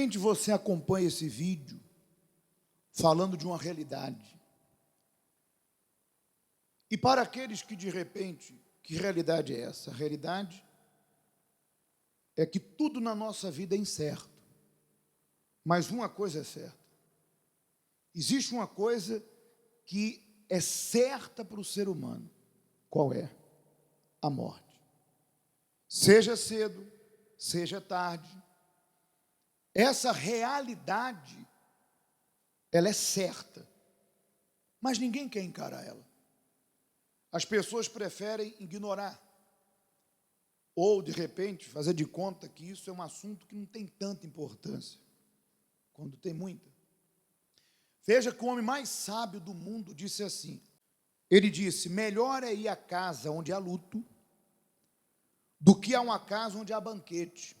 repente você acompanha esse vídeo falando de uma realidade. E para aqueles que de repente, que realidade é essa? A realidade é que tudo na nossa vida é incerto. Mas uma coisa é certa. Existe uma coisa que é certa para o ser humano. Qual é? A morte. Seja cedo, seja tarde. Essa realidade, ela é certa. Mas ninguém quer encarar ela. As pessoas preferem ignorar. Ou, de repente, fazer de conta que isso é um assunto que não tem tanta importância, quando tem muita. Veja que o homem mais sábio do mundo disse assim, ele disse, melhor é ir à casa onde há luto, do que a uma casa onde há banquete.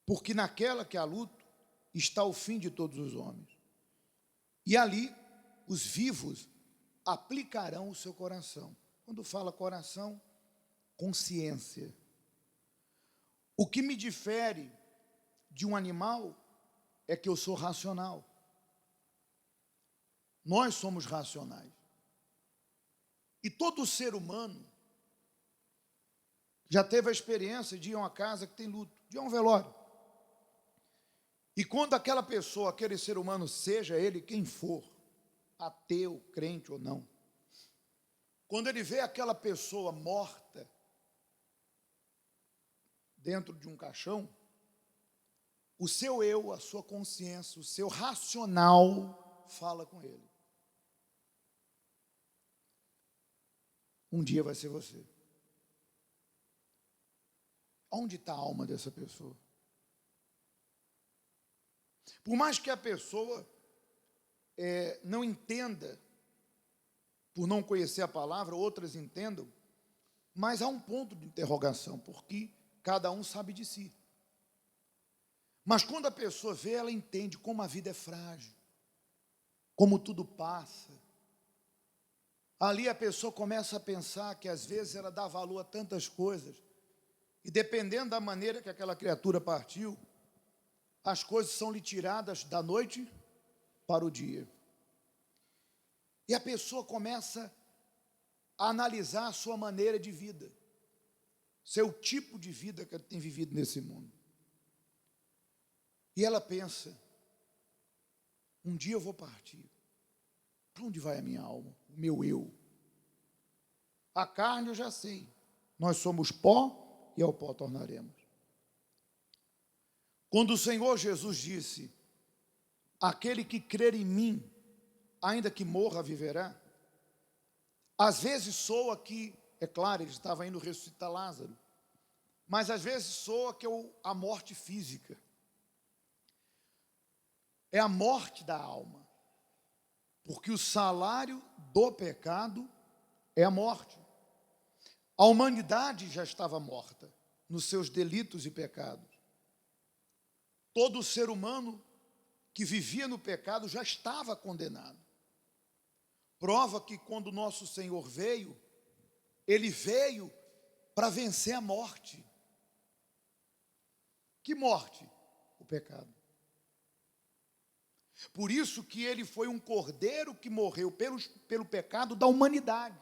Porque naquela que há luto, está o fim de todos os homens. E ali, os vivos aplicarão o seu coração. Quando fala coração, consciência. O que me difere de um animal é que eu sou racional. Nós somos racionais. E todo ser humano já teve a experiência de ir a uma casa que tem luto, de ir a um velório. E quando aquela pessoa, aquele ser humano, seja ele quem for, ateu, crente ou não, quando ele vê aquela pessoa morta dentro de um caixão, o seu eu, a sua consciência, o seu racional fala com ele. Um dia vai ser você. Onde está a alma dessa pessoa? Por mais que a pessoa não entenda, por não conhecer a palavra, outras entendam, mas há um ponto de interrogação, porque cada um sabe de si. Mas quando a pessoa vê, ela entende como a vida é frágil, como tudo passa. Ali a pessoa começa a pensar que às vezes ela dá valor a tantas coisas, e dependendo da maneira que aquela criatura partiu, as coisas são lhe tiradas da noite para o dia. E a pessoa começa a analisar a sua maneira de vida, seu tipo de vida que ela tem vivido nesse mundo. E ela pensa, um dia eu vou partir. Para onde vai a minha alma, o meu eu? A carne eu já sei, nós somos pó e ao pó tornaremos. Quando o Senhor Jesus disse, aquele que crer em mim, ainda que morra, viverá, às vezes soa que, é claro, ele estava indo ressuscitar Lázaro, mas às vezes soa que é a morte física, é a morte da alma, porque o salário do pecado é a morte. A humanidade já estava morta nos seus delitos e pecados. Todo ser humano que vivia no pecado já estava condenado. Prova que quando nosso Senhor veio, Ele veio para vencer a morte. Que morte? O pecado. Por isso que Ele foi um cordeiro que morreu pelo pecado da humanidade.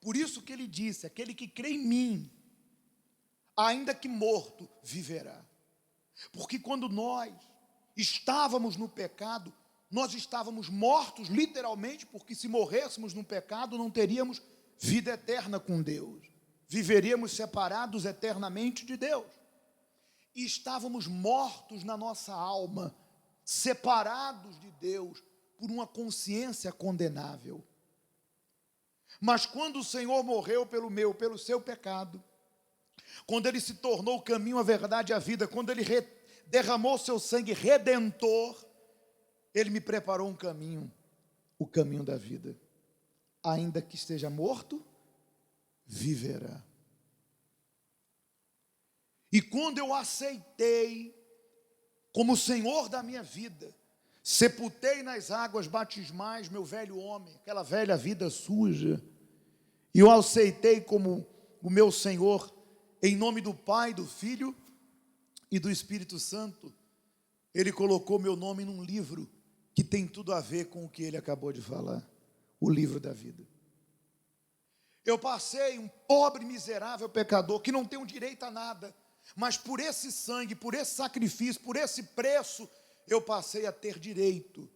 Por isso que Ele disse, aquele que crê em mim, ainda que morto, viverá. Porque quando nós estávamos no pecado, nós estávamos mortos literalmente, porque se morrêssemos no pecado, não teríamos vida eterna com Deus. Viveríamos separados eternamente de Deus. E estávamos mortos na nossa alma, separados de Deus, por uma consciência condenável. Mas quando o Senhor morreu pelo seu pecado, quando Ele se tornou o caminho, a verdade e a vida, quando Ele derramou seu sangue redentor, Ele me preparou um caminho, o caminho da vida. Ainda que esteja morto, viverá. E quando eu aceitei como Senhor da minha vida, sepultei nas águas batismais meu velho homem, aquela velha vida suja, e eu aceitei como o meu Senhor, em nome do Pai, do Filho e do Espírito Santo, Ele colocou meu nome num livro que tem tudo a ver com o que ele acabou de falar, o livro da vida. Eu passei um pobre, miserável pecador, que não tem um direito a nada, mas por esse sangue, por esse sacrifício, por esse preço, eu passei a ter direito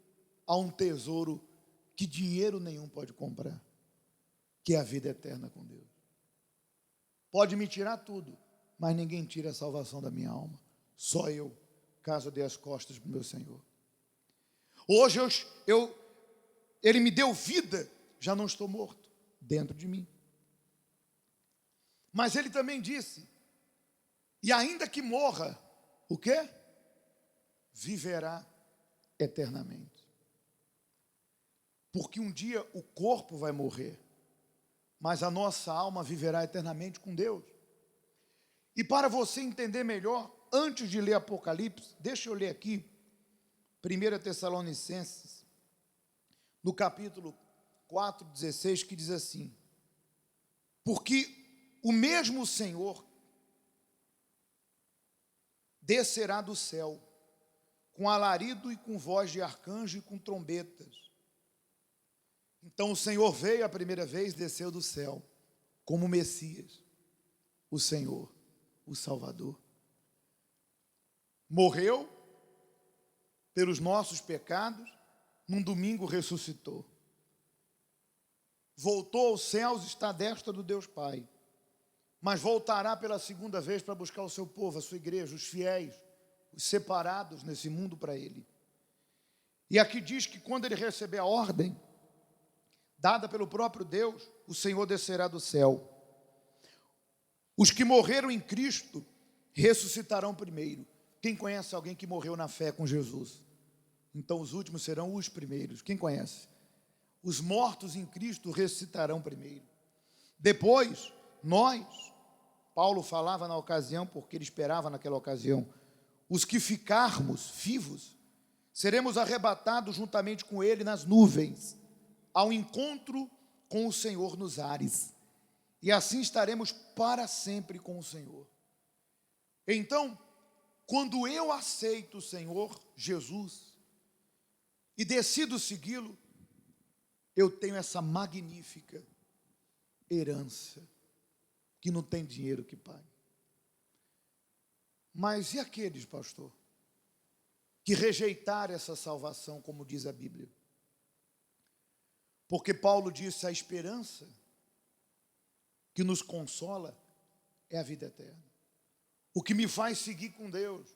a um tesouro que dinheiro nenhum pode comprar, que é a vida eterna com Deus. Pode me tirar tudo, mas ninguém tira a salvação da minha alma, só eu, caso eu dê as costas para o meu Senhor. Hoje Ele me deu vida, já não estou morto dentro de mim. Mas Ele também disse, e ainda que morra, o quê? Viverá eternamente. Porque um dia o corpo vai morrer, mas a nossa alma viverá eternamente com Deus. E para você entender melhor, antes de ler Apocalipse, deixa eu ler aqui 1 Tessalonicenses, no capítulo 4:16, que diz assim: porque o mesmo Senhor descerá do céu, com alarido e com voz de arcanjo e com trombetas. Então o Senhor veio a primeira vez, desceu do céu, como o Messias, o Senhor, o Salvador. Morreu pelos nossos pecados, num domingo ressuscitou. Voltou aos céus, está à destra do Deus Pai. Mas voltará pela segunda vez para buscar o seu povo, a sua igreja, os fiéis, os separados nesse mundo para Ele. E aqui diz que quando Ele receber a ordem, dada pelo próprio Deus, o Senhor descerá do céu. Os que morreram em Cristo ressuscitarão primeiro. Quem conhece alguém que morreu na fé com Jesus? Então os últimos serão os primeiros. Quem conhece? Os mortos em Cristo ressuscitarão primeiro. Depois, nós, Paulo falava na ocasião, porque ele esperava naquela ocasião, os que ficarmos vivos, seremos arrebatados juntamente com ele nas nuvens, ao encontro com o Senhor nos ares. E assim estaremos para sempre com o Senhor. Então, quando eu aceito o Senhor Jesus e decido segui-lo, eu tenho essa magnífica herança que não tem dinheiro que pague. Mas e aqueles, pastor, que rejeitaram essa salvação, como diz a Bíblia? Porque Paulo disse: a esperança que nos consola é a vida eterna. O que me faz seguir com Deus,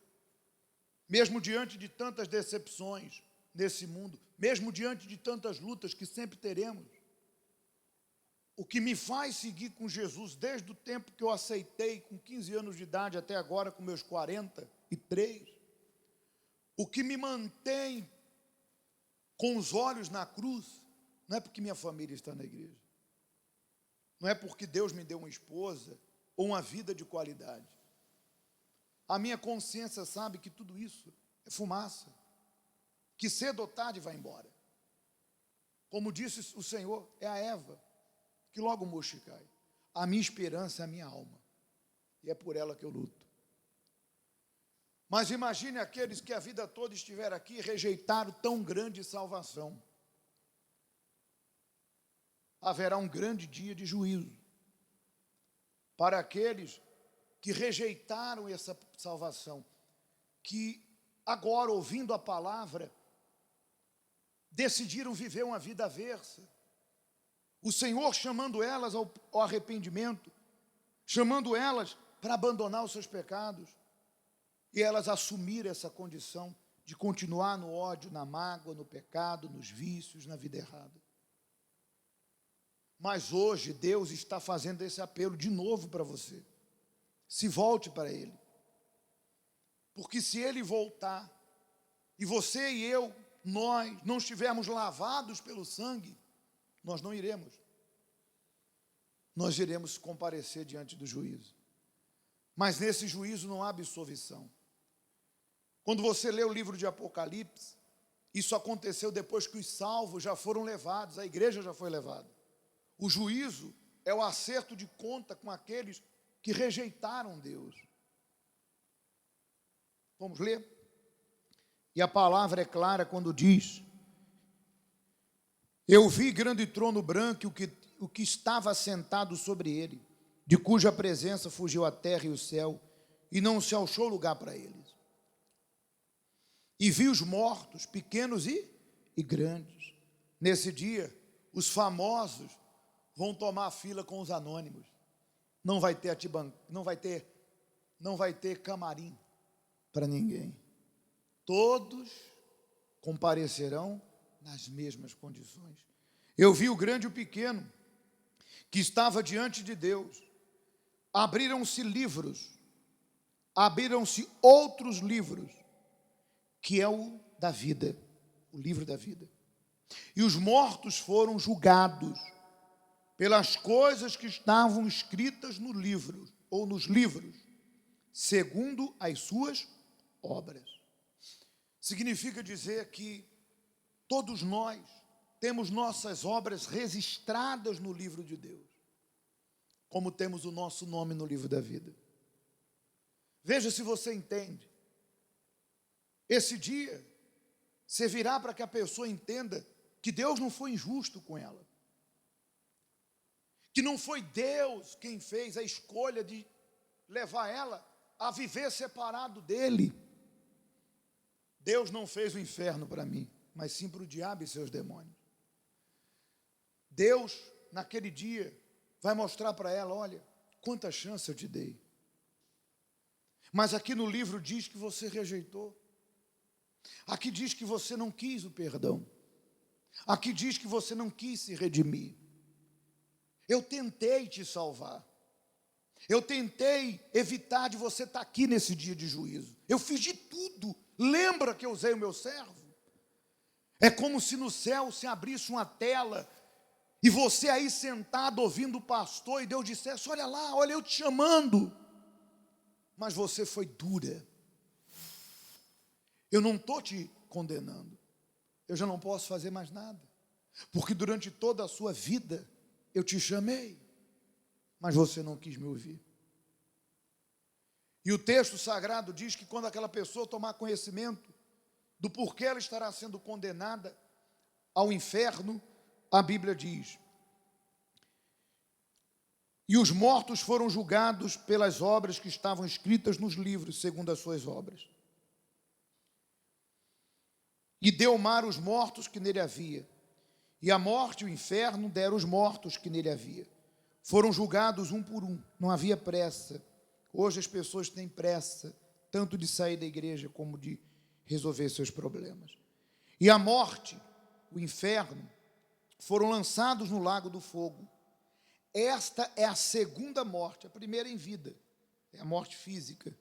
mesmo diante de tantas decepções nesse mundo, mesmo diante de tantas lutas que sempre teremos, o que me faz seguir com Jesus desde o tempo que eu aceitei, com 15 anos de idade, até agora com meus 43, o que me mantém com os olhos na cruz, não é porque minha família está na igreja, não é porque Deus me deu uma esposa ou uma vida de qualidade. A minha consciência sabe que tudo isso é fumaça, que cedo ou tarde vai embora. Como disse o Senhor, é a Eva, que logo o mocho cai. A minha esperança é a minha alma, e é por ela que eu luto. Mas imagine aqueles que a vida toda estiveram aqui e rejeitaram tão grande salvação. Haverá um grande dia de juízo para aqueles que rejeitaram essa salvação, que agora, ouvindo a palavra, decidiram viver uma vida aversa. O Senhor chamando elas ao arrependimento, chamando elas para abandonar os seus pecados, e elas assumiram essa condição de continuar no ódio, na mágoa, no pecado, nos vícios, na vida errada. Mas hoje Deus está fazendo esse apelo de novo para você. Se volte para Ele. Porque se Ele voltar, e você e eu, nós não estivermos lavados pelo sangue, nós não iremos. Nós iremos comparecer diante do juízo. Mas nesse juízo não há absolvição. Quando você lê o livro de Apocalipse, isso aconteceu depois que os salvos já foram levados, a igreja já foi levada. O juízo é o acerto de conta com aqueles que rejeitaram Deus. Vamos ler? E a palavra é clara quando diz: eu vi grande trono branco e o que estava sentado sobre ele, de cuja presença fugiu a terra e o céu, e não se achou lugar para eles. E vi os mortos, pequenos e grandes. Nesse dia, os famosos vão tomar fila com os anônimos. Não vai ter camarim para ninguém. Todos comparecerão nas mesmas condições. Eu vi o grande e o pequeno, que estava diante de Deus. Abriram-se livros, abriram-se outros livros, que é o da vida, o livro da vida. E os mortos foram julgados pelas coisas que estavam escritas no livro, ou nos livros, segundo as suas obras. Significa dizer que todos nós temos nossas obras registradas no livro de Deus, como temos o nosso nome no livro da vida. Veja se você entende. Esse dia servirá para que a pessoa entenda que Deus não foi injusto com ela, que não foi Deus quem fez a escolha de levar ela a viver separado dele. Deus não fez o inferno para mim, mas sim para o diabo e seus demônios. Deus, naquele dia, vai mostrar para ela: olha, quanta chance eu te dei. Mas aqui no livro diz que você rejeitou. Aqui diz que você não quis o perdão. Aqui diz que você não quis se redimir. Eu tentei te salvar. Eu tentei evitar de você estar aqui nesse dia de juízo. Eu fiz de tudo. Lembra que eu usei o meu servo? É como se no céu se abrisse uma tela e você aí sentado ouvindo o pastor e Deus dissesse: olha lá, olha eu te chamando. Mas você foi dura. Eu não estou te condenando. Eu já não posso fazer mais nada. Porque durante toda a sua vida eu te chamei, mas você não quis me ouvir. E o texto sagrado diz que quando aquela pessoa tomar conhecimento do porquê ela estará sendo condenada ao inferno, a Bíblia diz: e os mortos foram julgados pelas obras que estavam escritas nos livros, segundo as suas obras. E deu o mar os mortos que nele havia, e a morte e o inferno deram os mortos que nele havia. Foram julgados um por um, não havia pressa. Hoje as pessoas têm pressa, tanto de sair da igreja como de resolver seus problemas. E a morte, o inferno, foram lançados no lago do fogo. Esta é a segunda morte, a primeira em vida, é a morte física.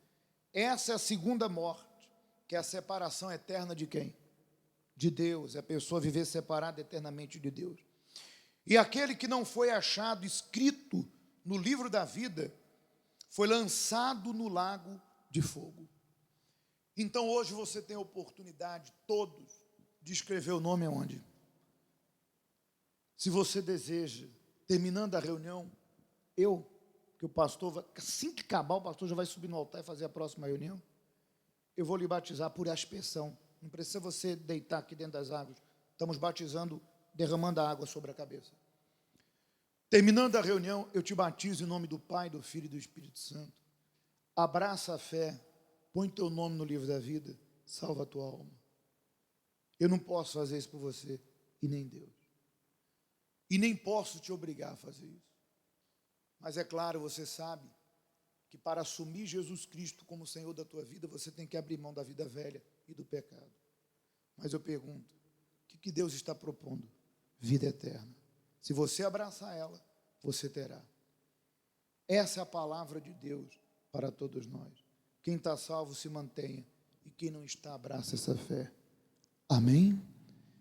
Essa é a segunda morte, que é a separação eterna de quem? De Deus, é a pessoa viver separada eternamente de Deus. E aquele que não foi achado escrito no livro da vida, foi lançado no lago de fogo. Então hoje você tem a oportunidade, todos, de escrever o nome aonde? Se você deseja, terminando a reunião, que o pastor, assim que acabar, o pastor já vai subir no altar e fazer a próxima reunião, eu vou lhe batizar por aspersão. Não precisa você deitar aqui dentro das águas. Estamos batizando, derramando a água sobre a cabeça. Terminando a reunião, eu te batizo em nome do Pai, do Filho e do Espírito Santo. Abraça a fé, põe teu nome no livro da vida, salva a tua alma. Eu não posso fazer isso por você, e nem Deus. E nem posso te obrigar a fazer isso. Mas é claro, você sabe que para assumir Jesus Cristo como Senhor da tua vida, você tem que abrir mão da vida velha e do pecado. Mas eu pergunto, o que Deus está propondo? Vida eterna. Se você abraçar ela, você terá. Essa é a palavra de Deus para todos nós. Quem está salvo se mantenha, e quem não está, abraça essa fé. Amém?